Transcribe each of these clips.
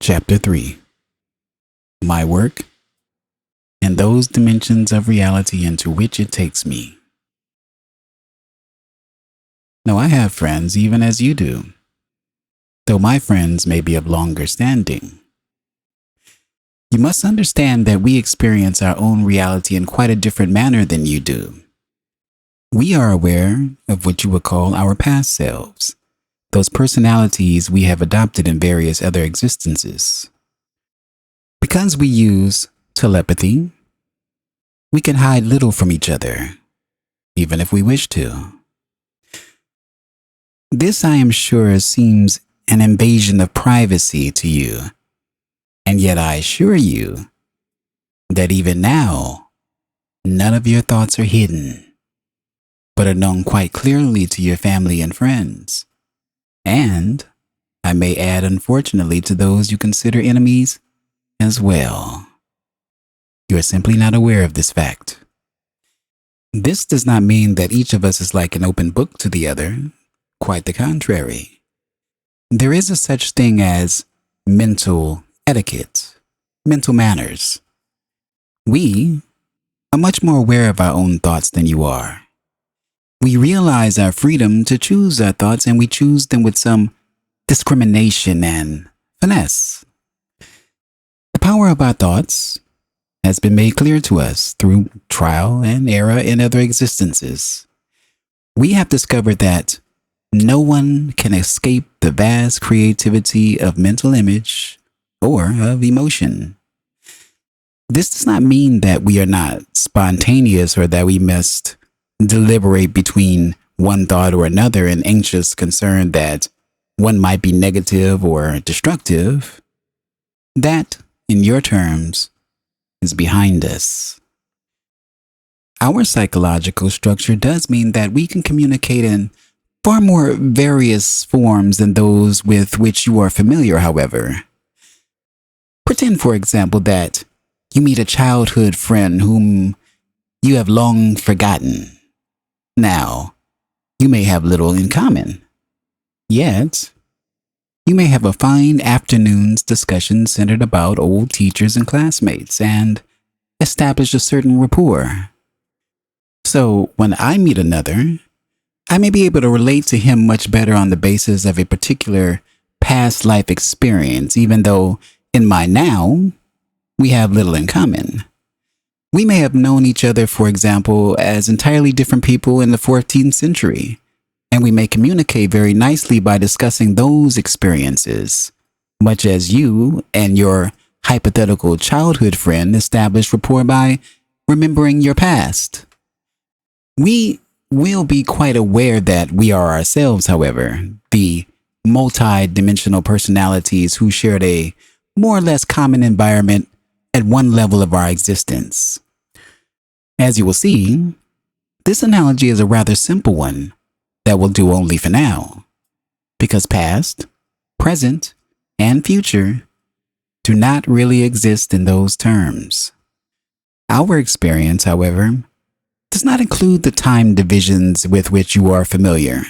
Chapter 3. My work and those dimensions of reality into which it takes me. Now, I have friends even as you do, though my friends may be of longer standing. You must understand that we experience our own reality in quite a different manner than you do. We are aware of what you would call our past selves, those personalities we have adopted in various other existences. Because we use telepathy, we can hide little from each other, even if we wish to. This, I am sure, seems an invasion of privacy to you, and yet I assure you that even now, none of your thoughts are hidden, but are known quite clearly to your family and friends, and, I may add unfortunately, to those you consider enemies as well. You are simply not aware of this fact. This does not mean that each of us is like an open book to the other. Quite the contrary. There is a such thing as mental etiquette, mental manners. We are much more aware of our own thoughts than you are. We realize our freedom to choose our thoughts, and we choose them with some discrimination and finesse. The power of our thoughts has been made clear to us through trial and error in other existences. We have discovered that no one can escape the vast creativity of mental image or of emotion. This does not mean that we are not spontaneous or that we must deliberate between one thought or another in anxious concern that one might be negative or destructive. That, in your terms, is behind us. Our psychological structure does mean that we can communicate in far more various forms than those with which you are familiar, however. Pretend, for example, that you meet a childhood friend whom you have long forgotten. Now, you may have little in common, yet you may have a fine afternoon's discussion centered about old teachers and classmates and establish a certain rapport. So when I meet another, I may be able to relate to him much better on the basis of a particular past life experience, even though in my now, we have little in common. We may have known each other, for example, as entirely different people in the 14th century, and we may communicate very nicely by discussing those experiences, much as you and your hypothetical childhood friend established rapport by remembering your past. We will be quite aware that we are ourselves, however, the multi-dimensional personalities who shared a more or less common environment at one level of our existence. As you will see, this analogy is a rather simple one that will do only for now, because past, present, and future do not really exist in those terms. Our experience, however, does not include the time divisions with which you are familiar.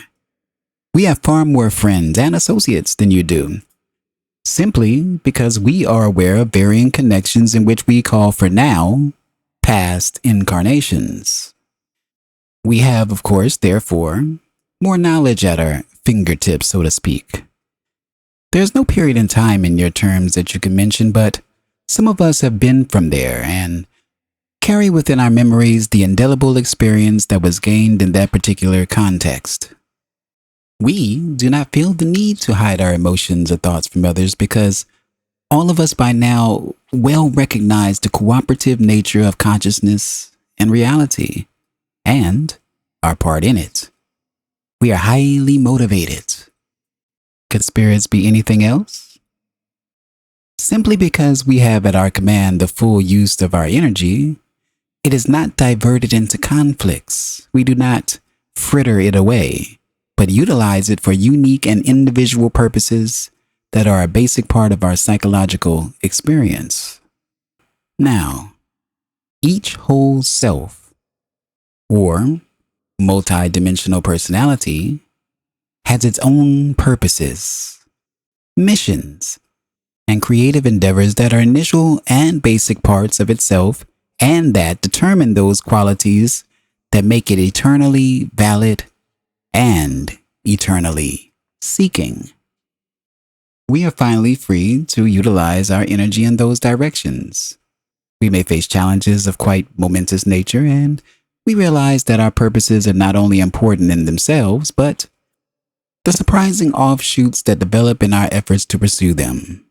We have far more friends and associates than you do, simply because we are aware of varying connections in which we call for now past incarnations. We have, of course, therefore, more knowledge at our fingertips, so to speak. There's no period in time in your terms that you can mention, but some of us have been from there and carry within our memories the indelible experience that was gained in that particular context. We do not feel the need to hide our emotions or thoughts from others because all of us by now well recognize the cooperative nature of consciousness and reality and our part in it. We are highly motivated. Could spirits be anything else? Simply because we have at our command the full use of our energy, it is not diverted into conflicts. We do not fritter it away, but utilize it for unique and individual purposes that are a basic part of our psychological experience. Now, each whole self, or multi-dimensional personality, has its own purposes, missions, and creative endeavors that are initial and basic parts of itself and that determine those qualities that make it eternally valid and eternally seeking. We are finally free to utilize our energy in those directions. We may face challenges of quite momentous nature, and we realize that our purposes are not only important in themselves, but the surprising offshoots that develop in our efforts to pursue them.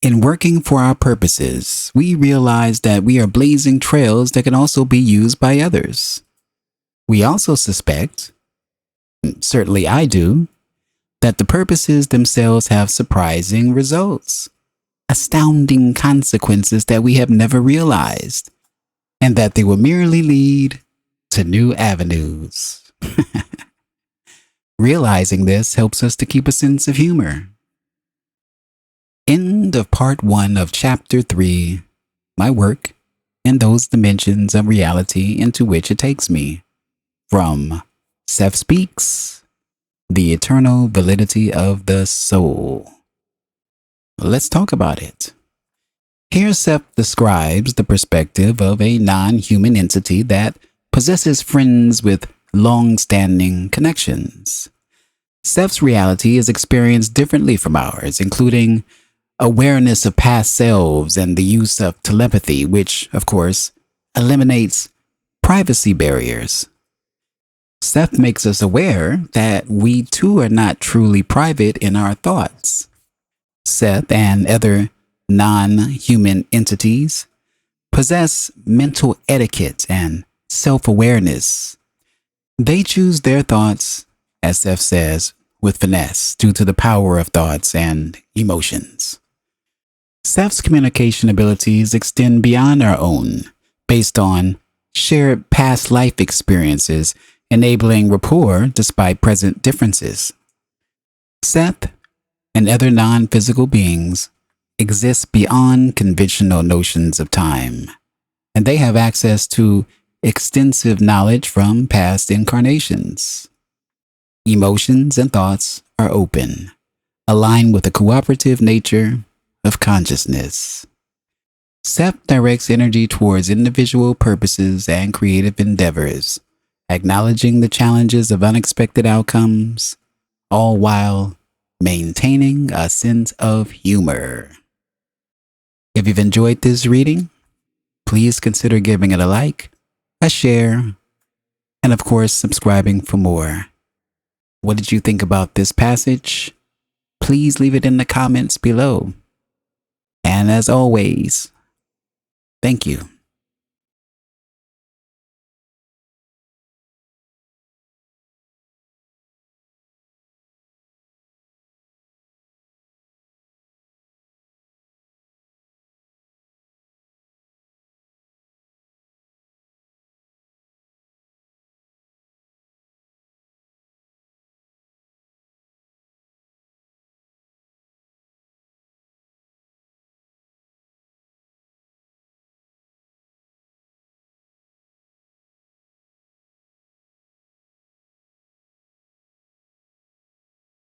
In working for our purposes, we realize that we are blazing trails that can also be used by others. We also suspect, certainly I do, that the purposes themselves have surprising results, astounding consequences that we have never realized, and that they will merely lead to new avenues. Realizing this helps us to keep a sense of humor. End of part 1 of chapter 3, my work and those dimensions of reality into which it takes me, from Seth Speaks, The Eternal Validity of the Soul. Let's talk about it. Here Seth describes the perspective of a non-human entity that possesses friends with long-standing connections. Seth's reality is experienced differently from ours, including awareness of past selves and the use of telepathy, which, of course, eliminates privacy barriers. Seth makes us aware that we too are not truly private in our thoughts. Seth and other non-human entities possess mental etiquette and self-awareness. They choose their thoughts, as Seth says, with finesse due to the power of thoughts and emotions. Seth's communication abilities extend beyond our own, based on shared past life experiences, enabling rapport despite present differences. Seth and other non-physical beings exist beyond conventional notions of time, and they have access to extensive knowledge from past incarnations. Emotions and thoughts are open, aligned with the cooperative nature of consciousness. Seth directs energy towards individual purposes and creative endeavors, acknowledging the challenges of unexpected outcomes, all while maintaining a sense of humor. If you've enjoyed this reading, please consider giving it a like, a share, and of course, subscribing for more. What did you think about this passage? Please leave it in the comments below. And as always, thank you.